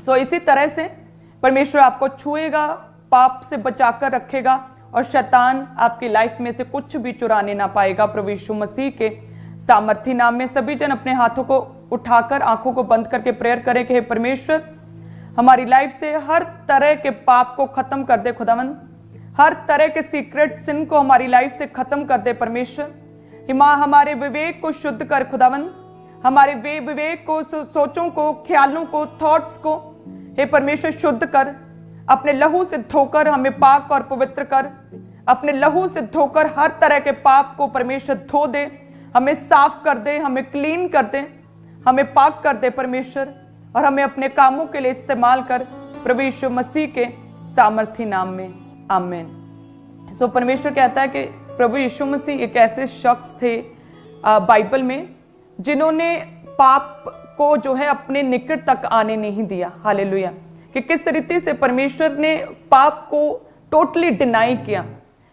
सो इसी तरह से परमेश्वर आपको छुएगा, पाप से बचाकर रखेगा और शैतान आपकी लाइफ में से कुछ भी चुराने ना पाएगा। प्रभु यीशु मसीह के सामर्थी नाम में सभी जन अपने हाथों को उठाकर आंखों को बंद करके प्रेयर करें कि हे परमेश्वर, हमारी लाइफ से हर तरह के पाप को खत्म कर दे खुदावंद, हर तरह के सीक्रेट सिन को हमारी लाइफ से खत्म कर दे परमेश्वर। मां, हमारे विवेक को शुद्ध कर खुदावंद, हमारे विवेक को, सोचों को, ख्यालों को, थॉट्स को हे परमेश्वर शुद्ध कर। अपने लहू से धोकर हमें पाक और पवित्र कर। अपने लहू से धोकर हर तरह के पाप को परमेश्वर धो दे, हमें साफ कर दे, हमें क्लीन कर दे, हमें पाक कर दे परमेश्वर, और हमें अपने कामों के लिए इस्तेमाल कर प्रभु यीशु मसीह के सामर्थी नाम में, आमीन। सो परमेश्वर कहता है कि प्रभु यीशु मसीह एक ऐसे शख्स थे बाइबल में जिन्होंने पाप को जो है अपने निकट तक आने नहीं दिया। हालेलुया। कि किस रीति से परमेश्वर ने पाप को टोटली डिनाई किया।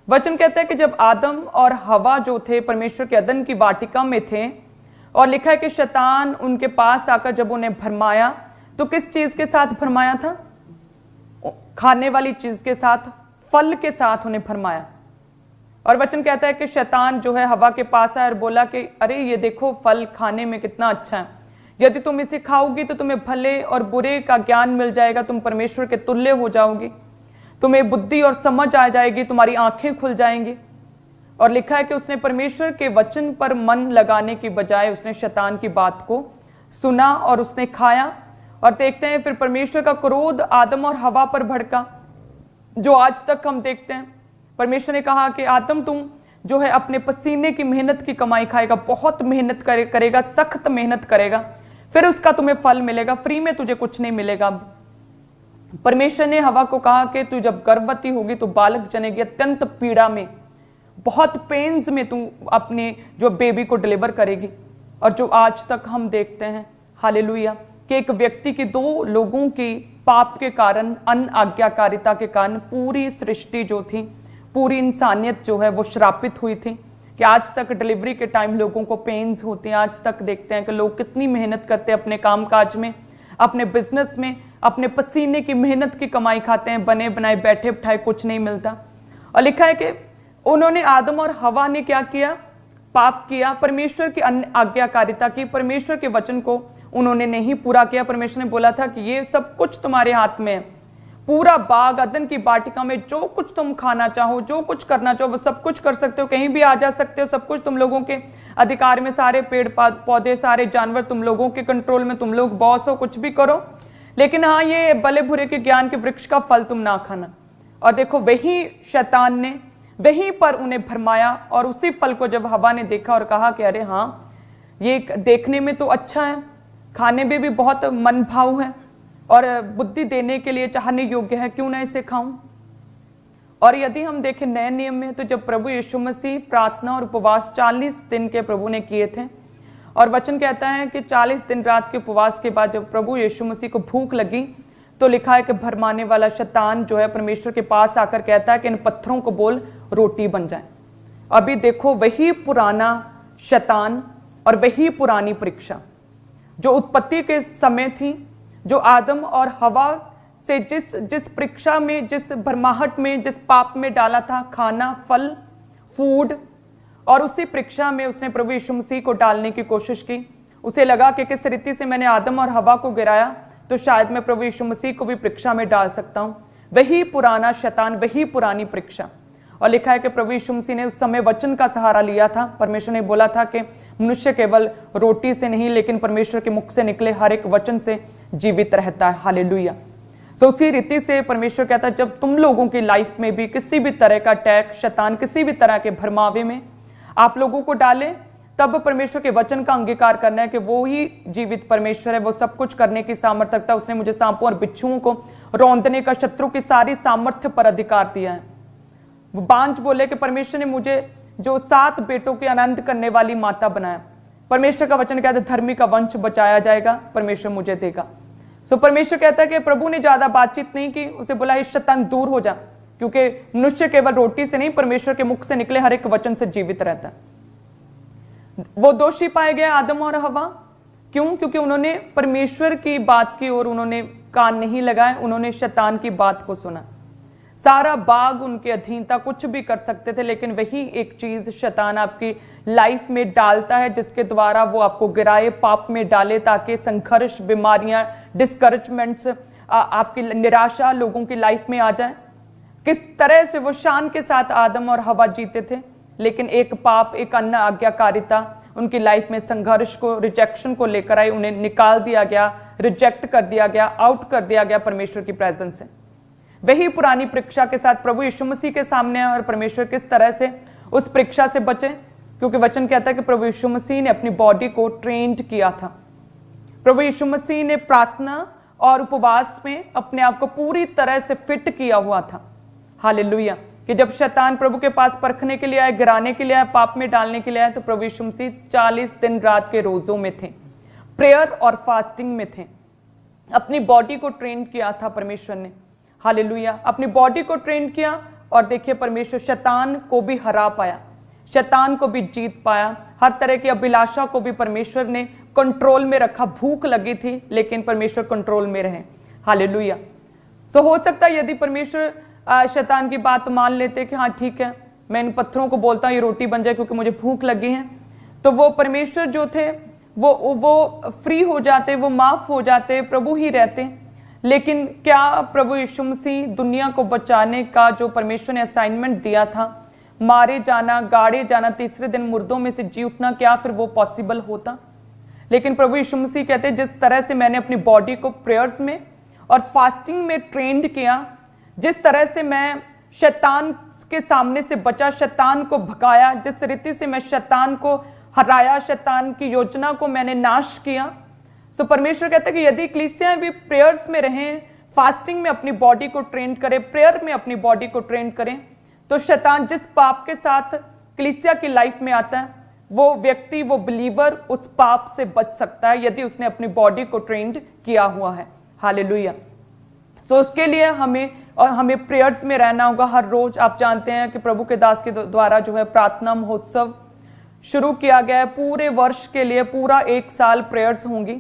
वचन कहता है कि जब आदम और हवा जो थे परमेश्वर के अदन की वाटिका में थे, और लिखा है कि शैतान उनके पास आकर जब उन्हें भरमाया, तो किस चीज के साथ भरमाया था? खाने वाली चीज के साथ, फल के साथ उन्हें भरमाया। और वचन कहता है कि शैतान जो है हवा के पास आया और बोला कि अरे ये देखो फल खाने में कितना अच्छा है, यदि तुम इसे खाओगी तो तुम्हें भले और बुरे का ज्ञान मिल जाएगा, तुम परमेश्वर के तुल्य हो जाओगी, तुम्हें बुद्धि और समझ आ जाएगी, तुम्हारी आंखें खुल जाएंगी। और लिखा है कि उसने परमेश्वर के वचन पर मन लगाने की बजाय उसने शैतान की बात को सुना और उसने खाया। और देखते हैं फिर परमेश्वर का क्रोध आदम और हवा पर भड़का, जो आज तक हम देखते हैं। परमेश्वर ने कहा कि आदम तुम जो है अपने पसीने की मेहनत की कमाई खाएगा, बहुत मेहनत करेगा, सख्त मेहनत करेगा, फिर उसका तुम्हें फल मिलेगा, फ्री में तुझे कुछ नहीं मिलेगा। परमेश्वर ने हवा को कहा कि तू जब गर्भवती होगी तो बालक जनेगी, अत्यंत पीड़ा में, बहुत पेन्स में तू अपने जो बेबी को डिलीवर करेगी। और जो आज तक हम देखते हैं हालेलुया कि एक व्यक्ति की, दो लोगों की पाप के कारण, अनआज्ञाकारिता के कारण पूरी सृष्टि जो थी, पूरी इंसानियत जो है वो श्रापित हुई थी। कि आज तक डिलीवरी के टाइम लोगों को पेन्स होते हैं। आज तक देखते हैं कि लोग कितनी मेहनत करते हैं अपने कामकाज में, अपने बिजनेस में, अपने पसीने की मेहनत की कमाई खाते हैं, बने बनाए बैठे बिठाए कुछ नहीं मिलता। और लिखा है कि उन्होंने, आदम और हवा ने क्या किया? पाप किया, परमेश्वर की आज्ञाकारिता की, परमेश्वर के वचन को उन्होंने नहीं पूरा किया। परमेश्वर ने बोला था कि ये सब कुछ तुम्हारे हाथ में है, पूरा बाग अदन की वाटिका में जो कुछ तुम खाना चाहो, जो कुछ करना चाहो वो सब कुछ कर सकते हो, कहीं भी आ जा सकते हो, सब कुछ तुम लोगों के अधिकार में, सारे पेड़ पौधे, सारे जानवर तुम लोगों के कंट्रोल में, तुम लोग बॉस हो, कुछ भी करो, लेकिन हाँ ये भले बुरे के ज्ञान के वृक्ष का फल तुम ना खाना। और देखो वही शैतान ने वहीं पर उन्हें भरमाया, और उसी फल को जब हवा ने देखा और कहा कि अरे हाँ ये देखने में तो अच्छा है, खाने में भी बहुत मन भाव है और बुद्धि देने के लिए चाहने योग्य है, क्यों ना इसे खाऊं। और यदि हम देखें नए नियम में, तो जब प्रभु यीशु मसीह प्रार्थना और उपवास 40 दिन के प्रभु ने किए थे, और वचन कहता है कि 40 दिन रात के उपवास के बाद जब प्रभु यीशु मसीह को भूख लगी, तो लिखा है कि भरमाने वाला शैतान जो है परमेश्वर के पास आकर कहता है कि इन पत्थरों को बोल रोटी बन जाए। अभी देखो वही पुराना शैतान और वही पुरानी परीक्षा जो उत्पत्ति के समय थी, जो आदम और हवा से जिस परीक्षा में, जिस भरमाहट में, जिस पाप में डाला था, खाना, फल, फूड, और उसी परीक्षा में उसने प्रभु यीशु मसीह को डालने की कोशिश की। उसे लगा कि किस रीति से मैंने आदम और हवा को गिराया तो शायद मैं प्रभु यीशु मसीह को भी परीक्षा में डाल सकता हूं। वही पुराना शैतान, वही पुरानी परीक्षा। और लिखा है कि प्रभु यीशु मसीह ने उस समय वचन का सहारा लिया था। परमेश्वर ने बोला था कि मनुष्य केवल रोटी से नहीं लेकिन परमेश्वर के मुख से निकले हर एक वचन से जीवित रहता है। हालेलुया। सो उसी रीति से परमेश्वर कहता है जब तुम लोगों की लाइफ में भी किसी भी तरह का अटैक, शैतान किसी भी तरह के भरमावे में आप लोगों को डाले, तब परमेश्वर के वचन का अंगीकार करना है कि वो ही जीवित परमेश्वर है, वो सब कुछ करने की सामर्थ्य रखता है। उसने मुझे सांपों और बिच्छुओं को रौंदने का, शत्रु की सारी सामर्थ्य पर अधिकार दिया है। वो बांझ बोले कि परमेश्वर ने मुझे जो 7 बेटों के आनंद करने वाली माता बनाया। परमेश्वर का वचन कहता है धर्मी का वंश बचाया जाएगा, परमेश्वर मुझे देगा। सो परमेश्वर कहता है कि प्रभु ने ज्यादा बातचीत नहीं की, उसे बोला इस शैतान दूर हो जा, क्योंकि मनुष्य केवल रोटी से नहीं परमेश्वर के मुख से निकले हर एक वचन से जीवित रहता है। वो दोषी पाए गए आदम और हवा, क्यों? क्योंकि उन्होंने परमेश्वर की बात की और उन्होंने कान नहीं लगाए, उन्होंने शैतान की बात को सुना। सारा बाग उनके अधीन था, कुछ भी कर सकते थे, लेकिन वही एक चीज शैतान आपकी लाइफ में डालता है जिसके द्वारा वो आपको गिराए, पाप में डाले, ताकि संघर्ष, बीमारियां, डिस्करेजमेंट्स, आपकी निराशा लोगों की लाइफ में आ जाए। किस तरह से वो शान के साथ आदम और हवा जीते थे, लेकिन एक पाप, एक अन्य आज्ञाकारिता उनकी लाइफ में संघर्ष को, रिजेक्शन को लेकर आई। उन्हें निकाल दिया गया, रिजेक्ट कर दिया गया, आउट कर दिया गया परमेश्वर की प्रेजेंस से। वही पुरानी परीक्षा के साथ प्रभु यीशु मसीह के सामने है, और परमेश्वर किस तरह से उस परीक्षा से बचे, क्योंकि वचन कहता है कि प्रभु यीशु मसीह ने अपनी बॉडी को ट्रेंड किया था। प्रभु यीशु मसीह ने प्रार्थना और उपवास में अपने आप को पूरी तरह से फिट किया हुआ था। हालेलुया। कि जब शैतान प्रभु के पास परखने के लिए आए, गिराने के लिए आए, पाप में डालने के लिए आए, तो प्रभु यीशु मसीह 40 दिन रात के रोजों में थे, प्रेयर और फास्टिंग में थे। अपनी बॉडी को ट्रेन किया था परमेश्वर ने। हालेलुया। अपनी बॉडी को ट्रेन किया, और देखिए परमेश्वर शैतान को भी हरा पाया, शैतान को भी जीत पाया। हर तरह की अभिलाषा को भी परमेश्वर ने कंट्रोल में रखा। भूख लगी थी, लेकिन परमेश्वर कंट्रोल में रहे। हालेलुया। सो हो सकता है यदि परमेश्वर शैतान की बात मान लेते कि हाँ ठीक है, मैं इन पत्थरों को बोलता हूँ ये रोटी बन जाए क्योंकि मुझे भूख लगी है, तो वो परमेश्वर जो थे वो फ्री हो जाते, वो माफ हो जाते, प्रभु ही रहते। लेकिन क्या प्रभु यीशु मसीह दुनिया को बचाने का जो परमेश्वर ने असाइनमेंट दिया था, मारे जाना, गाड़े जाना, तीसरे दिन मुर्दों में से जी उठना, क्या फिर वो पॉसिबल होता? लेकिन प्रभु यीशु मसीह कहते हैं जिस तरह से मैंने अपनी बॉडी को प्रेयर्स में और फास्टिंग में ट्रेंड किया, जिस तरह से मैं शैतान के सामने से बचा, शैतान को भगाया, जिस रीति से मैं शैतान को हराया, शैतान की योजना को मैंने नाश किया। सो परमेश्वर कहता है कि यदि कलीसियां भी प्रेयर्स में रहें, फास्टिंग में अपनी बॉडी को ट्रेन करें, प्रेयर में अपनी बॉडी को ट्रेन करें, तो शैतान जिस पाप के साथ कलीसिया की लाइफ में आता है, वो व्यक्ति, वो बिलीवर उस पाप से बच सकता है यदि उसने अपनी बॉडी को ट्रेंड किया हुआ है। हालेलुया। सो उसके लिए हमें प्रेयर्स में रहना होगा हर रोज। आप जानते हैं कि प्रभु के दास के द्वारा जो है प्रार्थना महोत्सव शुरू किया गया है। पूरे वर्ष के लिए पूरा 1 साल प्रेयर्स होंगी।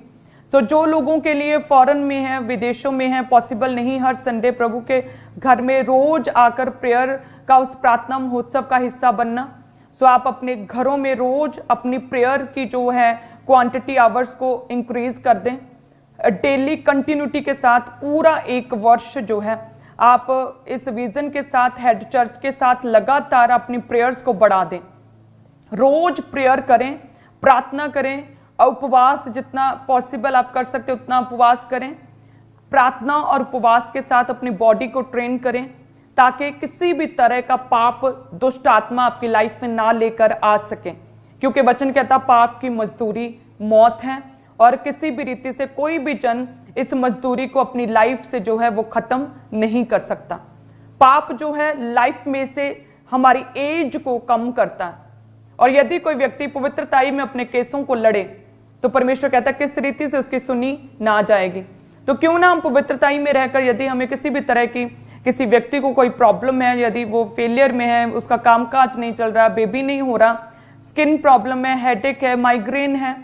सो जो लोगों के लिए फॉरेन में है, विदेशों में है, पॉसिबल नहीं हर संडे प्रभु के घर में रोज आकर प्रेयर का, उस प्रार्थना महोत्सव का हिस्सा बनना, सो आप अपने घरों में रोज अपनी प्रेयर की जो है क्वांटिटी, आवर्स को इंक्रीज कर दें। डेली कंटिन्यूटी के साथ पूरा 1 वर्ष जो है आप इस विजन के साथ, हेड चर्च के साथ लगातार अपनी प्रेयर्स को बढ़ा दें। रोज प्रेयर करें, प्रार्थना करें, और उपवास जितना पॉसिबल आप कर सकते उतना उपवास करें। प्रार्थना और उपवास के साथ अपनी बॉडी को ट्रेन करें, ताकि किसी भी तरह का पाप, दुष्ट आत्मा आपकी लाइफ में ना लेकर आ सके, क्योंकि वचन कहता पाप की मजदूरी मौत है, और किसी भी रीति से कोई भी जन इस मजदूरी को अपनी लाइफ से जो है वो खत्म नहीं कर सकता। पाप जो है लाइफ में से हमारी एज को कम करता है, और यदि कोई व्यक्ति पवित्रताई में अपने केसों को लड़े, तो परमेश्वर कहता है किस रीति से उसकी सुनी ना जाएगी। तो क्यों ना हम पवित्रताई में रहकर, यदि हमें किसी भी तरह की, किसी व्यक्ति को कोई प्रॉब्लम है, यदि वो फेलियर में है, उसका कामकाज नहीं चल रहा, बेबी नहीं हो रहा, स्किन प्रॉब्लम है, हेडेक है, माइग्रेन है,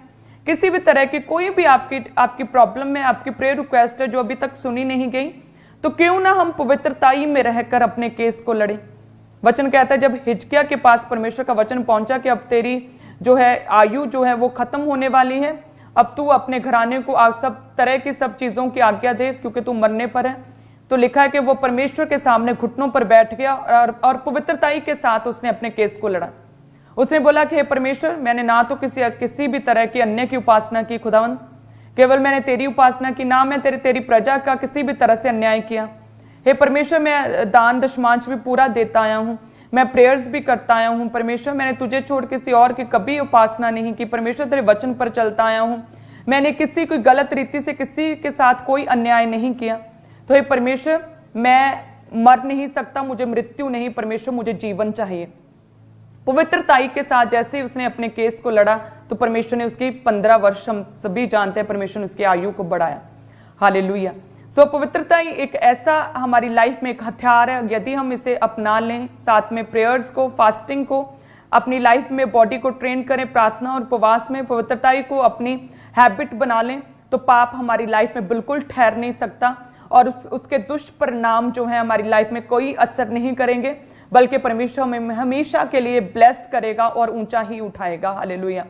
किसी भी तरह की कोई भी आपकी प्रॉब्लम है, आपकी प्रेयर रिक्वेस्ट है जो अभी तक सुनी नहीं गई, तो क्यों ना हम पवित्रताई में रहकर अपने केस को लड़े। वचन कहता है जब हिजकिय्याह के पास परमेश्वर का वचन पहुंचा कि अब तेरी जो है आयु जो है वो खत्म होने वाली है, अब तू अपने घराने को सब तरह की सब चीजों की आज्ञा दे क्योंकि तू मरने पर है, तो लिखा है कि वो परमेश्वर के सामने घुटनों पर बैठ गया और पवित्रताई के साथ उसने अपने केस को लड़ा। उसने बोला कि हे परमेश्वर, मैंने ना तो किसी भी तरह की अन्य की उपासना की खुदावंद, केवल मैंने तेरी उपासना की, ना मैं तेरी प्रजा का किसी भी तरह से अन्याय किया। हे परमेश्वर, मैं दान दशमांश भी पूरा देता आया हूँ, मैं प्रेयर्स भी करता आया हूँ। परमेश्वर, मैंने तुझे छोड़ किसी और की कभी उपासना नहीं की। परमेश्वर, तेरे वचन पर चलता आया हूँ, मैंने किसी कोई गलत रीति से किसी के साथ कोई अन्याय नहीं किया। तो हे परमेश्वर, मैं मर नहीं सकता, मुझे मृत्यु नहीं, परमेश्वर मुझे जीवन चाहिए। पवित्रताई के साथ जैसे ही उसने अपने केस को लड़ा, तो परमेश्वर ने उसकी 15 वर्ष, हम सभी जानते हैं, परमेश्वर ने उसकी आयु को बढ़ाया। हालेलुया। सो पवित्रता एक ऐसा हमारी लाइफ में एक हथियार है, यदि हम इसे अपना लें, साथ में प्रेयर्स को, फास्टिंग को अपनी लाइफ में, बॉडी को ट्रेन करें, प्रार्थना और उपवास में पवित्रता को अपनी हैबिट बना लें, तो पाप हमारी लाइफ में बिल्कुल ठहर नहीं सकता। और उसके दुष्परिणाम जो है हमारी लाइफ में कोई असर नहीं करेंगे, बल्कि परमेश्वर हमें हमेशा के लिए ब्लेस करेगा और ऊंचा ही उठाएगा। हालेलुया।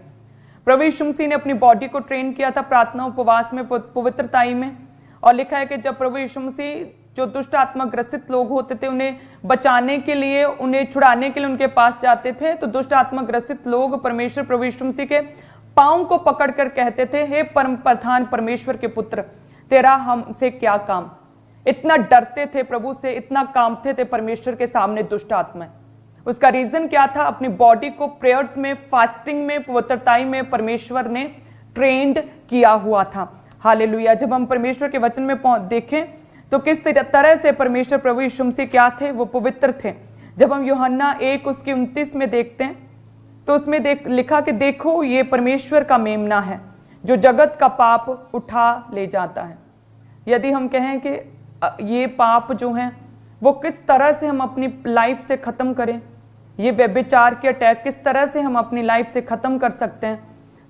प्रभु यीशु मसीह ने अपनी बॉडी को ट्रेन किया था प्रार्थना, उपवास में, पवित्रताई में, और लिखा है कि जब प्रभु यीशु मसीह जो दुष्ट आत्मा ग्रसित लोग होते थे उन्हें बचाने के लिए, उन्हें छुड़ाने के लिए उनके पास जाते थे, तो दुष्ट आत्मा ग्रसित लोग परमेश्वर प्रभु यीशु मसीह के पांव को पकड़कर कहते थे, हे परम प्रधान परमेश्वर के पुत्र, तेरा हमसे क्या काम। इतना डरते थे प्रभु से, इतना कांपते थे परमेश्वर के सामने दुष्ट आत्मा। उसका रीजन क्या था? अपनी बॉडी को प्रेयर्स में, फास्टिंग में, पवित्रताई में परमेश्वर ने ट्रेंड किया हुआ था। हालेलुया। जब हम परमेश्वर के वचन में देखें तो किस तरह से परमेश्वर प्रभु यीशु मसीह क्या थे? वो पवित्र थे। जब हम यूहन्ना 1:29 में देखते हैं तो उसमें लिखा कि देखो ये परमेश्वर का मेमना है जो जगत का पाप उठा ले जाता है। यदि हम कहें कि ये पाप जो हैं वो किस तरह से हम अपनी लाइफ से ख़त्म करें, ये व्यभिचार के अटैक किस तरह से हम अपनी लाइफ से ख़त्म कर सकते हैं,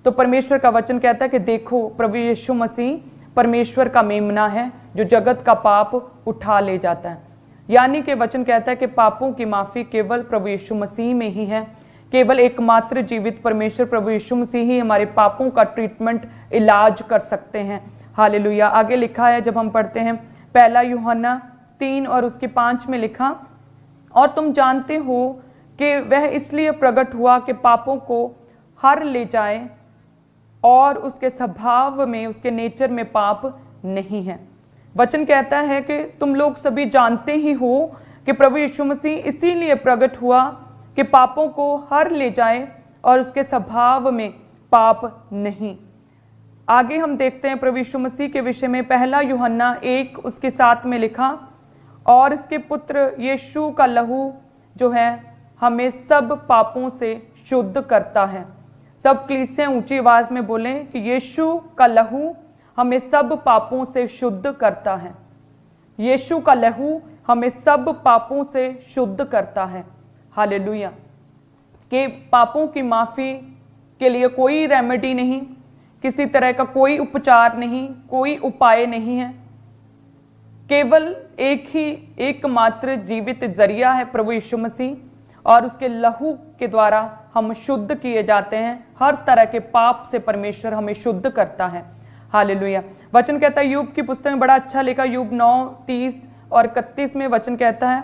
तो परमेश्वर का वचन कहता है कि देखो प्रभु यीशु मसीह परमेश्वर का मेमना है जो जगत का पाप उठा ले जाता है। यानी कि वचन कहता है कि पापों की माफ़ी केवल प्रभु यीशु मसीह में ही है। केवल एकमात्र जीवित परमेश्वर प्रभु यीशु मसीह ही हमारे पापों का ट्रीटमेंट, इलाज कर सकते हैं। हालेलुया। आगे लिखा है, जब हम पढ़ते हैं 1 यूहन्ना 3 और उसके 5 में लिखा, और तुम जानते हो कि वह इसलिए प्रकट हुआ कि पापों को हर ले जाए और उसके स्वभाव में, उसके नेचर में पाप नहीं है। वचन कहता है कि तुम लोग सभी जानते ही हो कि प्रभु यीशु मसीह इसीलिए प्रकट हुआ कि पापों को हर ले जाए और उसके स्वभाव में पाप नहीं। आगे हम देखते हैं प्रभु यीशु मसीह के विषय में 1 यूहन्ना 1 उसके 7 में लिखा, और इसके पुत्र यीशु का लहू जो है हमें सब पापों से शुद्ध करता है। सब कलीसियां ऊंची आवाज में बोलें कि यीशु का लहू हमें सब पापों से शुद्ध करता है। यीशु का लहू हमें सब पापों से शुद्ध करता है। हालेलुया। कि पापों की माफ़ी के लिए कोई रेमेडी नहीं, किसी तरह का कोई उपचार नहीं, कोई उपाय नहीं है। केवल एकमात्र जीवित जरिया है प्रभु यीशु मसीह, और उसके लहू के द्वारा हम शुद्ध किए जाते हैं। हर तरह के पाप से परमेश्वर हमें शुद्ध करता है। हालेलुया। वचन कहता है, यूब की पुस्तक में बड़ा अच्छा लिखा, यूब 9:30 और 31 में वचन कहता है,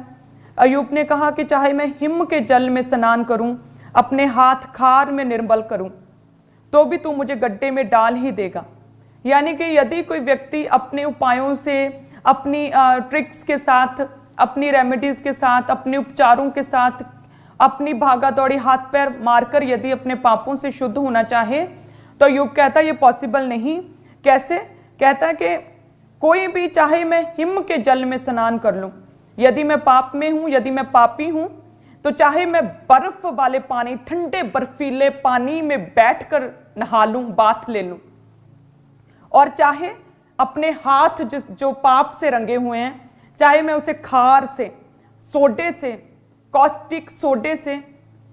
अयूब ने कहा कि चाहे मैं हिम के जल में स्नान करूं, अपने हाथ खार में निर्मल करूं, तो भी तू मुझे गड्ढे में डाल ही देगा। यानी कि यदि कोई व्यक्ति अपने उपायों से, अपनी ट्रिक्स के साथ, अपनी रेमेडीज के साथ, अपने उपचारों के साथ, अपनी भागा दौड़ी हाथ पैर मारकर यदि अपने पापों से शुद्ध होना चाहे, तो अय्यूब कहता है ये पॉसिबल नहीं। कैसे? कहता है कि कोई भी, चाहे मैं हिम के जल में स्नान कर लूं, यदि मैं पाप में हूं, यदि मैं पापी हूं, तो चाहे मैं बर्फ वाले पानी, ठंडे बर्फीले पानी में बैठकर नहा लूं, बाथ ले लूं, और चाहे अपने हाथ जो पाप से रंगे हुए हैं, चाहे मैं उसे खार से, सोडे से, कॉस्टिक सोडे से,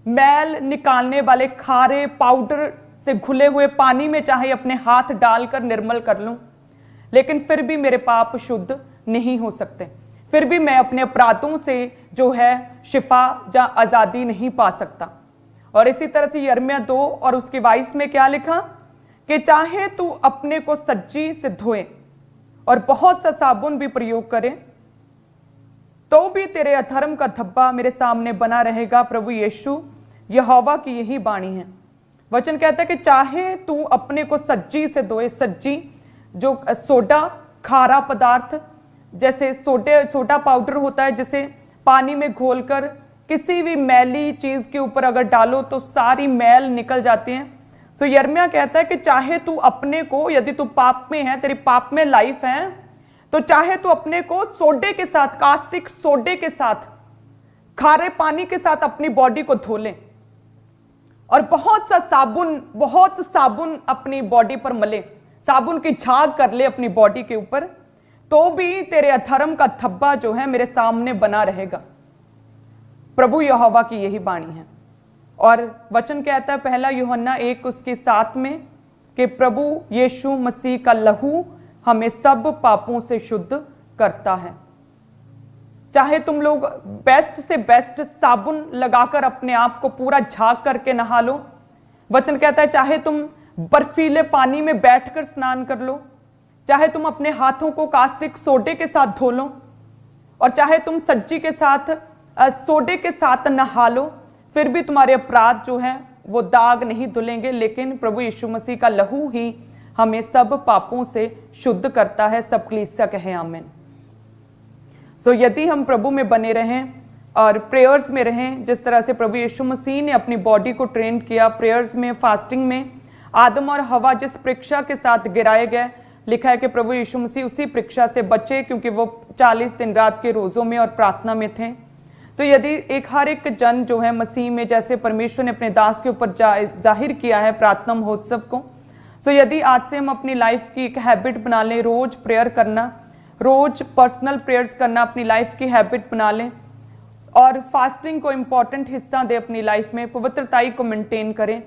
मैल निकालने वाले खारे पाउडर से घुले हुए पानी में चाहे अपने हाथ डालकर निर्मल कर लूं, लेकिन फिर भी मेरे पाप शुद्ध नहीं हो सकते। फिर भी मैं अपने अपराधों से जो है शिफा या आज़ादी नहीं पा सकता। और इसी तरह से यिर्मयाह 2 और उसके 22 में क्या लिखा कि चाहे तू अपने को सज्जी से धोए और बहुत सा साबुन भी प्रयोग करे, तो भी तेरे अधर्म का धब्बा मेरे सामने बना रहेगा। प्रभु यीशु यहोवा की यही वाणी है। वचन कहता है कि चाहे तू अपने को सज्जी से धोए, सज्जी जो सोडा, खारा पदार्थ, जैसे सोडा पाउडर होता है, जिसे पानी में घोलकर किसी भी मैली चीज के ऊपर अगर डालो तो सारी मैल निकल जाती है। सो यिर्मयाह कहता है कि चाहे तू अपने को, यदि तू पाप में है, तेरी पाप में लाइफ है, तो चाहे तू अपने को सोडे के साथ, कास्टिक सोडे के साथ, खारे पानी के साथ अपनी बॉडी को धो ले और बहुत साबुन अपनी बॉडी पर मले, साबुन की झाग कर ले अपनी बॉडी के ऊपर, तो भी तेरे अधर्म का धब्बा जो है मेरे सामने बना रहेगा। प्रभु यहोवा की यही वाणी है। और वचन कहता है 1 यूहन्ना 1 उसके 7 में कि प्रभु यीशु मसीह का लहू हमें सब पापों से शुद्ध करता है। चाहे तुम लोग बेस्ट से बेस्ट साबुन लगाकर अपने आप को पूरा झाग करके नहा लो, वचन कहता है चाहे तुम बर्फीले पानी में बैठकर स्नान कर लो, चाहे तुम अपने हाथों को कास्टिक सोडे के साथ धो लो, और चाहे तुम सज्जी के साथ सोडे के साथ नहा लो, फिर भी तुम्हारे अपराध जो है वो दाग नहीं धुलेंगे। लेकिन प्रभु यीशु मसीह का लहू ही हमें सब पापों से शुद्ध करता है। सब कलीसिया कहे आमीन। सो यदि हम प्रभु में बने रहें और प्रेयर्स में रहें, जिस तरह से प्रभु यीशु मसीह ने अपनी बॉडी को ट्रेन किया प्रेयर्स में, फास्टिंग में, आदम और हवा जिस परीक्षा के साथ गिराए गए, लिखा है कि प्रभु यीशु मसीह उसी परीक्षा से बचे, क्योंकि वो 40 दिन रात के रोजों में और प्रार्थना में थे। तो यदि हर एक जन जो है मसीह में, जैसे परमेश्वर ने अपने दास के ऊपर जाहिर किया है प्रार्थना महोत्सव को, तो यदि आज से हम अपनी लाइफ की एक हैबिट बना लें, रोज प्रेयर करना, रोज पर्सनल प्रेयर्स करना अपनी लाइफ की हैबिट बना लें, और फास्टिंग को इम्पॉर्टेंट हिस्सा दे अपनी लाइफ में, पवित्रताई को मेंटेन करें,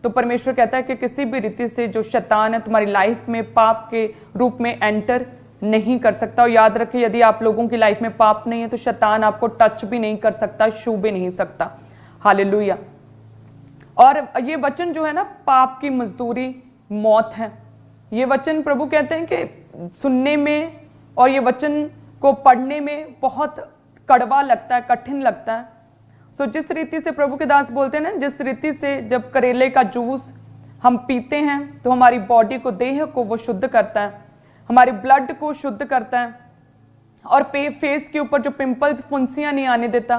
तो परमेश्वर कहता है कि किसी भी रीति से जो शैतान है तुम्हारी लाइफ में पाप के रूप में एंटर नहीं कर सकता। और याद रखें, यदि आप लोगों की लाइफ में पाप नहीं है तो शैतान आपको टच भी नहीं कर सकता, छू भी नहीं सकता। हालेलुया। और ये वचन जो है ना, पाप की मजदूरी मौत है, ये वचन प्रभु कहते हैं कि सुनने में और ये वचन को पढ़ने में बहुत कड़वा लगता है, कठिन लगता है। सो जिस रीति से प्रभु के दास बोलते हैं ना, जिस रीति से जब करेले का जूस हम पीते हैं तो हमारी बॉडी को, देह को वो शुद्ध करता है, हमारे ब्लड को शुद्ध करता है, और फेस के ऊपर जो पिंपल्स, फुंसियां नहीं आने देता।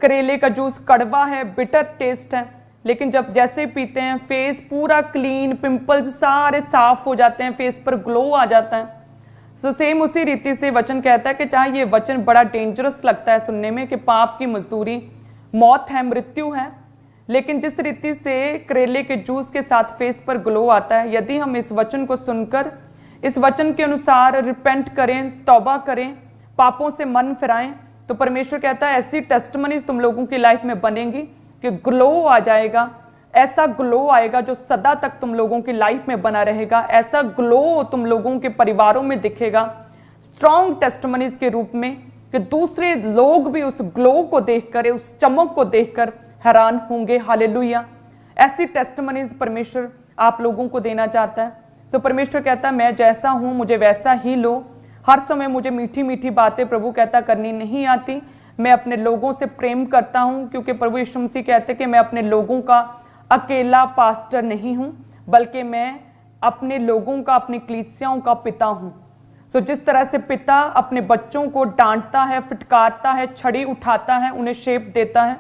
करेले का जूस कड़वा है, बिटर टेस्ट है, लेकिन जब जैसे पीते हैं फेस पूरा क्लीन, पिंपल्स सारे साफ हो जाते हैं, फेस पर ग्लो आ जाता है। सो सेम उसी रीति से वचन कहता है कि चाहे ये वचन बड़ा डेंजरस लगता है सुनने में कि पाप की मजदूरी मौत है, मृत्यु है, लेकिन जिस रीति से करेले के जूस के साथ फेस पर ग्लो आता है, यदि हम इस वचन को सुनकर इस वचन के अनुसार रिपेंट करें, तौबा करें, पापों से मन फिराएं, तो परमेश्वर कहता है ऐसी टेस्टमनीज तुम लोगों की लाइफ में बनेंगी कि ग्लो आ जाएगा, ऐसा ग्लो आएगा जो सदा तक तुम लोगों की लाइफ में बना रहेगा, ऐसा ग्लो तुम लोगों के परिवारों में दिखेगा, स्ट्रॉन्ग टेस्टमनीज के रूप में, कि दूसरे लोग भी उस ग्लो को देखकर, उस चमक को देखकर हैरान होंगे। हालेलुया। ऐसी टेस्टमनीज परमेश्वर आप लोगों को देना चाहता है। तो परमेश्वर कहता है मैं जैसा हूं मुझे वैसा ही लो। हर समय मुझे मीठी मीठी बातें प्रभु कहता करनी नहीं आती, मैं अपने लोगों से प्रेम करता हूं, क्योंकि प्रभु यीशु मसीह कहते कि मैं अपने लोगों का अकेला पास्टर नहीं हूं, बल्कि मैं अपने लोगों का, अपनी कलीसियाओं का पिता हूं। सो जिस तरह से पिता अपने बच्चों को डांटता है, फिटकारता है, छड़ी उठाता है, उन्हें शेप देता है,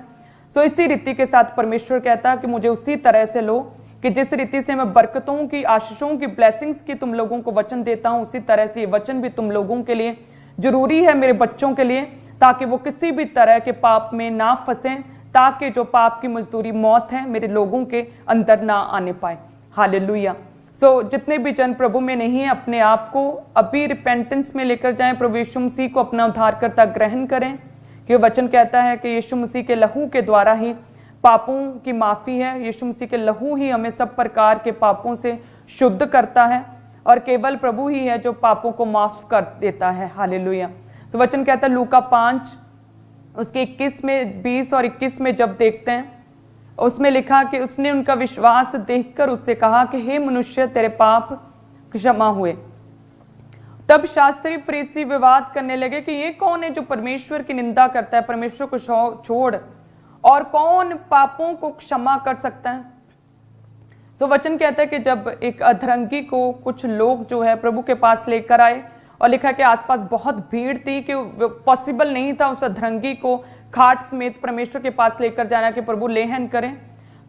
सो इसी रीति के साथ परमेश्वर कहता है कि मुझे उसी तरह से लो, कि जिस रीति से मैं बरकतों की, आशीषों की, ब्लेसिंग्स की तुम लोगों को वचन देता हूं, उसी तरह से ये वचन भी तुम लोगों के लिए जरूरी है, मेरे बच्चों के लिए, ताकि वो किसी भी तरह के पाप में ना फंसें, ताकि जो पाप की मजदूरी मौत है मेरे लोगों के अंदर ना आने पाए। हालेलुया। सो जितने भी जन प्रभु में नहीं है, अपने आप को अभी रिपेंटेंस में लेकर जाएं, प्रभु यीशु मसीह को अपना उद्धारकर्ता ग्रहण करें, कि वचन कहता है कि यीशु मसीह के लहू के द्वारा ही पापों की माफी है। यीशु मसीह के लहू ही हमें सब प्रकार के पापों से शुद्ध करता है, और केवल प्रभु ही है जो पापों को माफ कर देता है। हालेलुया। सो वचन कहता है लूका 5 उसके 21 में, 20 और 21 में जब देखते हैं, उसमें लिखा कि उसने उनका विश्वास देखकर उससे कहा कि हे मनुष्य, तेरे पाप क्षमा हुए। तब शास्त्री फरीसी विवाद करने लगे कि ये कौन है जो परमेश्वर की निंदा करता है, परमेश्वर को छोड़ और कौन पापों को क्षमा कर सकता है। सो वचन कहता है कि जब एक अधरंगी को कुछ लोग जो है प्रभु के पास लेकर आए, और लिखा कि आसपास बहुत भीड़ थी कि पॉसिबल नहीं था उस अधरंगी को खाट समेत परमेश्वर के पास लेकर जाना कि प्रभु लेहन करें।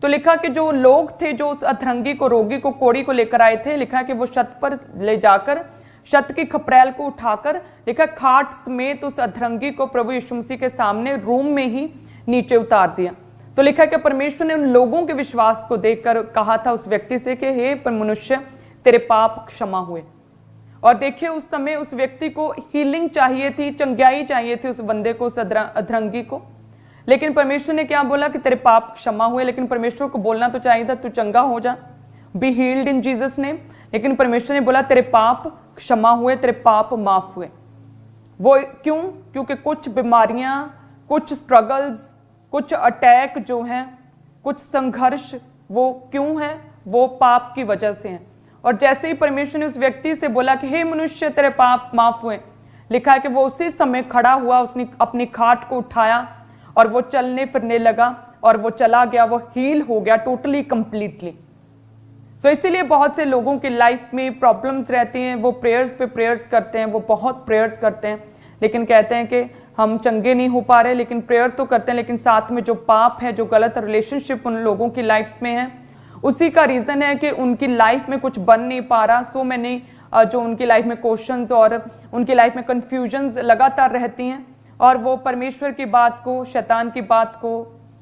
तो लिखा कि जो लोग थे जो उस अधरंगी को, रोगी को, कोड़ी को लेकर आए थे, लिखा कि वो छत पर ले जाकर, छत की खपरेल को उठाकर, लिखा खाट समेत उस अधरंगी को प्रभु यीशु मसीह के सामने रूम में ही नीचे उतार दिया। तो लिखा कि परमेश्वर ने उन लोगों के विश्वास को देखकर कहा था उस व्यक्ति से कि हे मनुष्य, तेरे पाप क्षमा हुए। और देखिए उस समय उस व्यक्ति को हीलिंग चाहिए थी, चंगाई चाहिए थी उस बंदे को, उस अधरंगी को, लेकिन परमेश्वर ने क्या बोला कि तेरे पाप क्षमा हुए। लेकिन परमेश्वर को बोलना तो चाहिए था तू चंगा हो जा, be healed in Jesus name, लेकिन परमेश्वर ने बोला तेरे पाप क्षमा हुए, तेरे पाप माफ हुए। वो क्यों? क्योंकि कुछ बीमारियां, कुछ स्ट्रगल्स, कुछ अटैक जो हैं, कुछ संघर्ष, वो क्यों है? वो पाप की वजह से हैं। और जैसे ही परमेश्वर ने उस व्यक्ति से बोला कि हे मनुष्य, तेरे पाप माफ हुए, लिखा है कि वो उसी समय खड़ा हुआ, उसने अपनी खाट को उठाया और वो चलने फिरने लगा और वो चला गया, वो हील हो गया टोटली कंप्लीटली। सो इसीलिए बहुत से लोगों की लाइफ में प्रॉब्लम्स रहती हैं, वो प्रेयर्स पे प्रेयर्स करते हैं, वो बहुत प्रेयर्स करते हैं, लेकिन कहते हैं कि हम चंगे नहीं हो पा रहे, लेकिन प्रेयर तो करते हैं, लेकिन साथ में जो पाप है, जो गलत रिलेशनशिप उन लोगों की लाइफ में है, उसी का रीजन है कि उनकी लाइफ में कुछ बन नहीं पा रहा। सो मैंने जो उनकी लाइफ में क्वेश्चंस और उनकी लाइफ में कंफ्यूजन्स लगातार रहती हैं, और वो परमेश्वर की बात को, शैतान की बात को,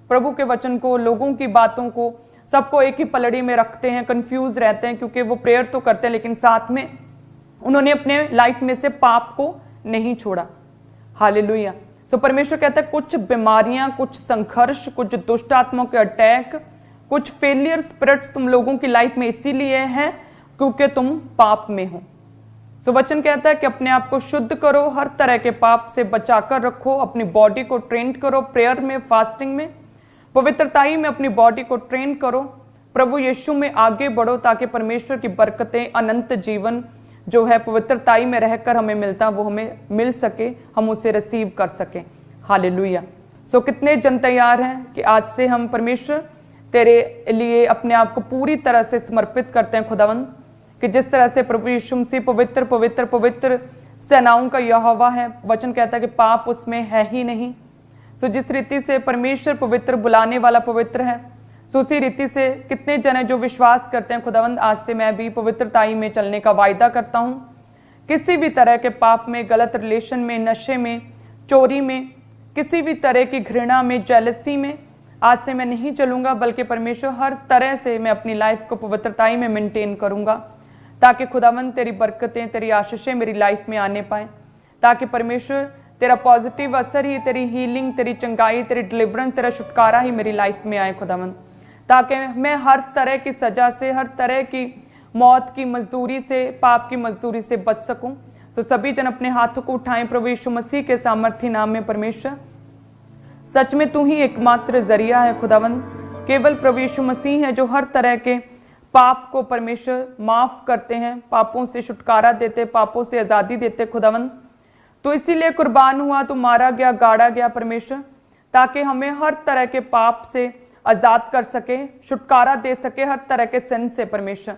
प्रभु के वचन को, लोगों की बातों को, सबको एक ही पलड़ी में रखते हैं, कंफ्यूज रहते हैं, क्योंकि वो प्रेयर तो करते हैं लेकिन साथ में उन्होंने अपने लाइफ में से पाप को नहीं छोड़ा। हालेलुया। सो परमेश्वर कहता है कुछ बीमारियां, कुछ संघर्ष, कुछ दुष्ट आत्माओं के अटैक, कुछ फेलियर स्पिरिट्स तुम लोगों की लाइफ में इसीलिए हैं क्योंकि तुम पाप में हो। सो वचन कहता है कि अपने आप को शुद्ध करो, हर तरह के पाप से बचाकर रखो, अपनी बॉडी को ट्रेन करो प्रेयर में, फास्टिंग में, पवित्रताई में अपनी बॉडी को ट्रेन करो, प्रभु यीशु में आगे बढ़ो, ताकि परमेश्वर की बरकतें, अनंत जीवन जो है पवित्रताई में रहकर हमें मिलता, वो हमें मिल सके, हम उसे रिसीव कर सकें। हालेलुया। सो कितने जन तैयार हैं कि आज से हम परमेश्वर तेरे लिए अपने आप को पूरी तरह से समर्पित करते हैं खुदावंद, कि जिस तरह से प्रभु यीशु मसीह पवित्र पवित्र पवित्र सेनाओं का यहोवा है, वचन कहता है कि पाप उसमें है ही नहीं। सो जिस रीति से परमेश्वर पवित्र, बुलाने वाला पवित्र है, सो उसी रीति से कितने जन हैं जो विश्वास करते हैं खुदावंद आज से मैं भी पवित्रताई में चलने का वायदा करता हूँ, किसी भी तरह के पाप में, गलत रिलेशन में, नशे में, चोरी में, किसी भी तरह की घृणा में, जेलसी में आज से मैं नहीं चलूंगा, बल्कि परमेश्वर हर तरह से मैं अपनी लाइफ को पवित्रताई में मेंटेन करूंगा, ताकि खुदावंद तेरी बरकतें, तेरी आशीषें मेरी लाइफ में आने पाए, ताकि परमेश्वर तेरा पॉजिटिव असर ही, तेरी हीलिंग, तेरी चंगाई, तेरी डिलीवरेंस, तेरा छुटकारा ही मेरी लाइफ में आए खुदावंद, ताकि मैं हर तरह की सजा से, हर तरह की मौत की मजदूरी से, पाप की मजदूरी से बच सकूं। तो सभी जन अपने हाथों को उठाएं प्रभु यीशु मसीह के सामर्थी नाम में। परमेश्वर सच में तू ही एकमात्र जरिया है खुदावंद, केवल प्रभु यीशु मसीह है जो हर तरह के पाप को परमेश्वर माफ करते हैं, पापों से छुटकारा देते, पापों से आजादी देते खुदावंद। तो इसीलिए कुर्बान हुआ, तो मारा गया, गाड़ा गया परमेश्वर, ताकि हमें हर तरह के पाप से आजाद कर सके, छुटकारा दे सके हर तरह के सिन से। परमेश्वर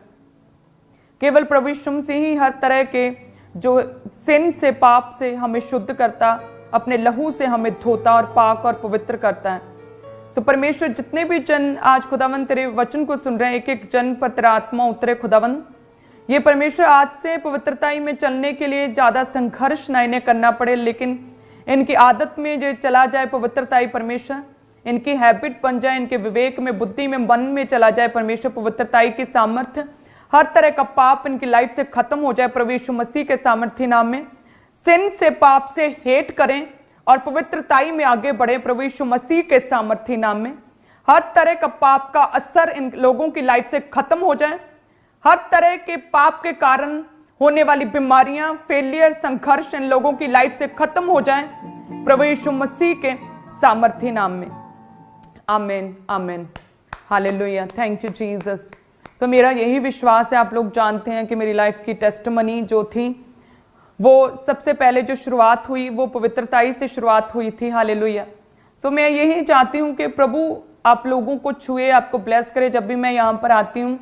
केवल प्रभु यीशु मसीह ही हर तरह के जो सिन से, पाप से हमें शुद्ध करता, अपने लहू से हमें धोता और पाक और पवित्र करता है। सो परमेश्वर जितने भी जन आज खुदावंद तेरे वचन को सुन रहे हैं, एक एक जन पर तेरा आत्मा उतरे खुदावंद। ये परमेश्वर आज से पवित्रताई में चलने के लिए ज्यादा संघर्ष ना इन्हें करना पड़े, लेकिन इनकी आदत में जो चला जाए पवित्रताई परमेश्वर, इनकी हैबिट बन जाए, इनके विवेक में, बुद्धि में, मन में चला जाए परमेश्वर पवित्रताई की सामर्थ्य, हर तरह का पाप इनकी लाइफ से खत्म हो जाए प्रभु यीशु मसीह के सामर्थ्य नाम में। सिन से, पाप से हेट करें और पवित्रताई में आगे बढ़े प्रभु यीशु मसीह के सामर्थ्य नाम में। हर तरह का पाप का असर इन लोगों की लाइफ से खत्म हो जाए, हर तरह के पाप के कारण होने वाली बीमारियां, फेलियर, संघर्ष इन लोगों की लाइफ से खत्म हो जाए प्रभु यीशु मसीह के सामर्थ्य नाम में। आमीन, आमीन, हालेलुया, थैंक यू जीसस। सो मेरा यही विश्वास है, आप लोग जानते हैं कि मेरी लाइफ की टेस्टमनी जो थी, वो सबसे पहले जो शुरुआत हुई वो पवित्रताई से शुरुआत हुई थी। हालेलुया। सो मैं यही चाहती हूँ कि प्रभु आप लोगों को छुए, आपको ब्लेस करे। जब भी मैं यहाँ पर आती हूँ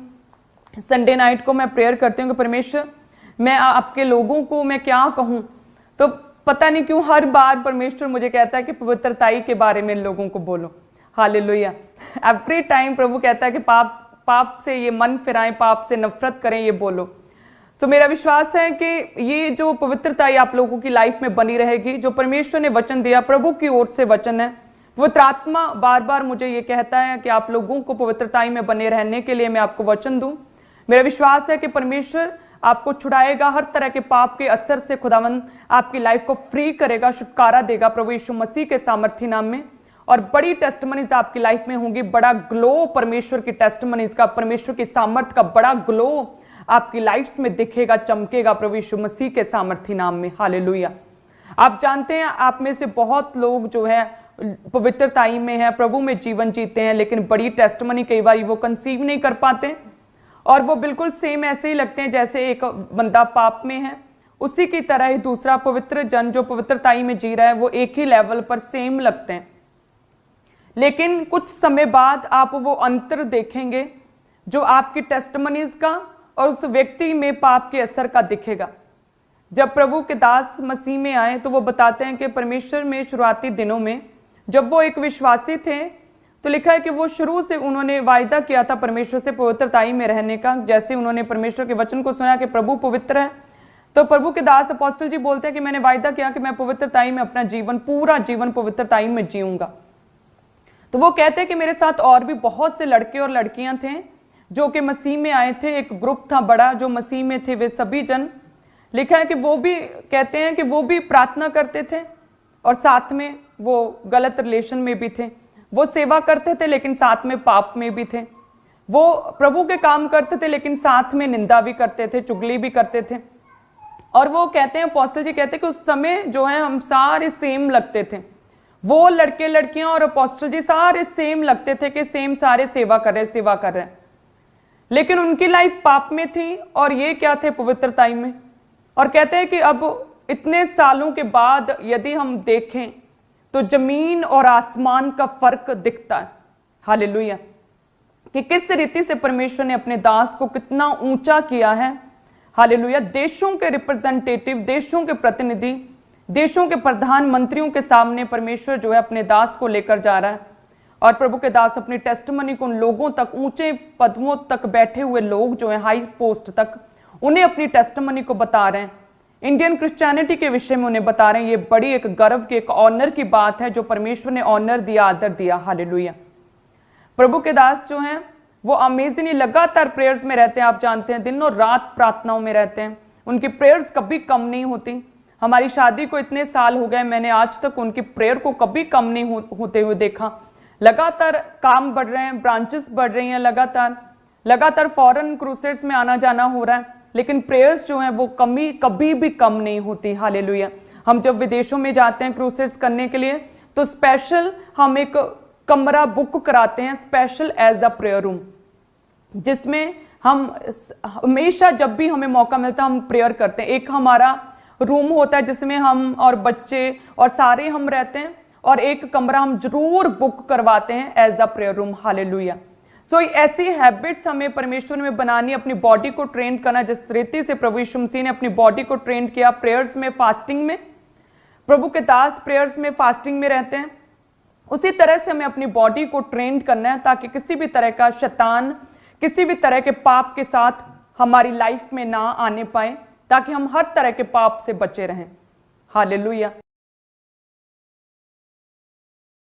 संडे नाइट को, मैं प्रेयर करती हूँ कि परमेश्वर मैं आपके लोगों को मैं क्या कहूँ, तो पता नहीं क्यों हर बार परमेश्वर मुझे कहता है कि पवित्रताई के बारे में लोगों को बोलो। हालेलुया। एवरी टाइम प्रभु कहता है कि पाप से ये मन फिराएं, पाप से नफरत करें, ये बोलो। तो मेरा विश्वास है कि ये जो पवित्रताई आप लोगों की लाइफ में बनी रहेगी, जो परमेश्वर ने वचन दिया, प्रभु की ओर से वचन है, पवित्र आत्मा बार बार मुझे ये कहता है कि आप लोगों को पवित्रताई में बने रहने के लिए मैं आपको वचन दूं। मेरा विश्वास है कि परमेश्वर आपको छुड़ाएगा हर तरह के पाप के असर से, खुदावंद आपकी लाइफ को फ्री करेगा, छुटकारा देगा प्रभु यीशु मसीह के सामर्थ्य नाम में। और बड़ी टेस्टमनीज आपकी लाइफ में होंगी, बड़ा ग्लो परमेश्वर की टेस्टमनीज का, परमेश्वर की सामर्थ का बड़ा ग्लो आपकी लाइफ में दिखेगा, चमकेगा प्रभु यीशु मसीह के सामर्थ्य नाम में। हालेलुया। आप जानते हैं आप में से बहुत लोग जो है पवित्रताई में है, प्रभु में जीवन जीते हैं, लेकिन बड़ी टेस्टमनी कई बार वो कंसीव नहीं कर पाते और वो बिल्कुल सेम ऐसे ही लगते हैं जैसे एक बंदा पाप में है, उसी की तरह ही दूसरा पवित्र जन जो पवित्रताई में जी रहा है वो एक ही लेवल पर सेम लगते हैं। लेकिन कुछ समय बाद आप वो अंतर देखेंगे जो आपकी टेस्टमनीज का और उस व्यक्ति में पाप के असर का दिखेगा। जब प्रभु के दास मसीह में आए तो वो बताते हैं कि परमेश्वर में शुरुआती दिनों में जब वो एक विश्वासी थे तो लिखा है कि वो शुरू से उन्होंने वायदा किया था परमेश्वर से पवित्रताई में रहने का। जैसे उन्होंने परमेश्वर के वचन को सुना कि प्रभु पवित्र है, तो प्रभु के दास अपोस्टल जी बोलते हैं कि मैंने वायदा किया कि मैं पवित्रताई में अपना जीवन, पूरा जीवन पवित्रताई में जीऊंगा। तो वो कहते हैं कि मेरे साथ और भी बहुत से लड़के और लड़कियां थे जो कि मसीह में आए थे, एक ग्रुप था बड़ा जो मसीह में थे, वे सभी जन लिखा है कि वो भी कहते हैं कि वो भी प्रार्थना करते थे और साथ में वो गलत रिलेशन में भी थे, वो सेवा करते थे लेकिन साथ में पाप में भी थे, वो प्रभु के काम करते थे लेकिन साथ में निंदा भी करते थे, चुगली भी करते थे। और वो कहते हैं, अपोस्टल जी कहते हैं कि उस समय जो है हम सारे सेम लगते थे, वो लड़के लड़कियां और अपोस्टल जी सारे सेम लगते थे कि सेम सारे सेवा कर रहे हैं, लेकिन उनकी लाइफ पाप में थी और ये क्या थे, पवित्रताई में। और कहते हैं कि अब इतने सालों के बाद यदि हम देखें तो जमीन और आसमान का फर्क दिखता है। हालेलुया, कि किस रीति से परमेश्वर ने अपने दास को कितना ऊंचा किया है। हालेलुया, देशों के रिप्रेजेंटेटिव, देशों के प्रतिनिधि, देशों के प्रधानमंत्रियों के सामने परमेश्वर जो है अपने दास को लेकर जा रहा है और प्रभु के दास अपनी टेस्टमनी को उन लोगों तक, ऊंचे पदों तक बैठे हुए लोग जो है हाई पोस्ट तक, उन्हें अपनी टेस्टमनी को बता रहे हैं, इंडियन क्रिश्चियनिटी के विषय में उन्हें बता रहे हैं। ये बड़ी एक गर्व की, एक ऑनर की बात है जो परमेश्वर ने ऑनर दिया, आदर दिया। हालेलुया, प्रभु के दास जो हैं वो अमेजिंग लगातार प्रेयर्स में रहते हैं। आप जानते हैं दिन और रात प्रार्थनाओं में रहते हैं, उनकी प्रेयर्स कभी कम नहीं होती। हमारी शादी को इतने साल हो गए, मैंने आज तक उनकी प्रेयर को कभी कम नहीं होते हुए देखा। लगातार काम बढ़ रहे हैं, ब्रांचेस बढ़ रही हैं, लगातार फॉरेन क्रूसेड्स में आना जाना हो रहा है, लेकिन प्रेयर्स जो हैं वो कभी भी कम नहीं होती। हालेलुया, हम जब विदेशों में जाते हैं क्रूसेड्स करने के लिए तो स्पेशल हम एक कमरा बुक कराते हैं, special as a prayer room, जिसमें हम हमेशा जब भी हमें मौका मिलता है हम प्रेयर करते हैं। एक हमारा रूम होता है जिसमें हम और बच्चे और सारे हम रहते हैं, और एक कमरा हम जरूर बुक करवाते हैं as a prayer room. Hallelujah, so ऐसी हैबिट्स हमें परमेश्वर में बनानी, अपनी बॉडी को ट्रेन करना, जिस रीति से प्रभु यीशु मसीह ने अपनी बॉडी को ट्रेन किया प्रेयर्स में, फास्टिंग में। प्रभु के दास प्रेयर्स में, फास्टिंग में रहते हैं, उसी तरह से हमें अपनी बॉडी को ट्रेन करना है ताकि किसी भी तरह का शैतान, किसी भी तरह के पाप के साथ हमारी लाइफ में ना आने पाए, ताकि हम हर तरह के पाप से बचे रहें। हालेलुया।